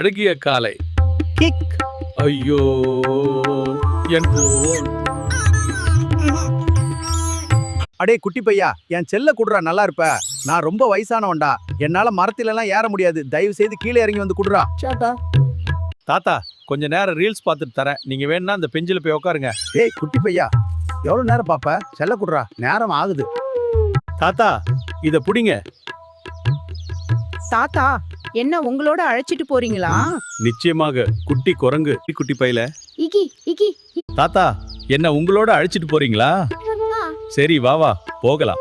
அழுகிய காலை. கிக். ஐயோ என் போன். அடே குட்டி பையா, என் செல்ல குடுறா, நல்லா இருப்ப. நான் ரொம்ப வயசானவன்டா, என்னால மரத்துல எல்லாம் ஏற முடியாது. தயவு செய்து கீழே இறங்கி வந்து குடுறா. தாத்தா, கொஞ்ச நேரம் ரீல்ஸ் பார்த்துட்டு தரேன். நீங்க வேணும்னா அந்த பெஞ்சில போய் உட்காருங்க. ஏய் குட்டி பையா, எவ்வளவு நேரம் பாப்ப? செல்ல குடுறா, நேரம் ஆகுது. தாத்தா, இத புடிங்க. தாத்தா, என்ன உங்களோட அழைச்சிட்டு போறீங்களா? நிச்சயமாக குட்டி குரங்கு. குட்டி பையில. இகி இகி. தாத்தா, என்ன உங்களோட அழைச்சிட்டு போறீங்களா? சரி, வா வா போகலாம்.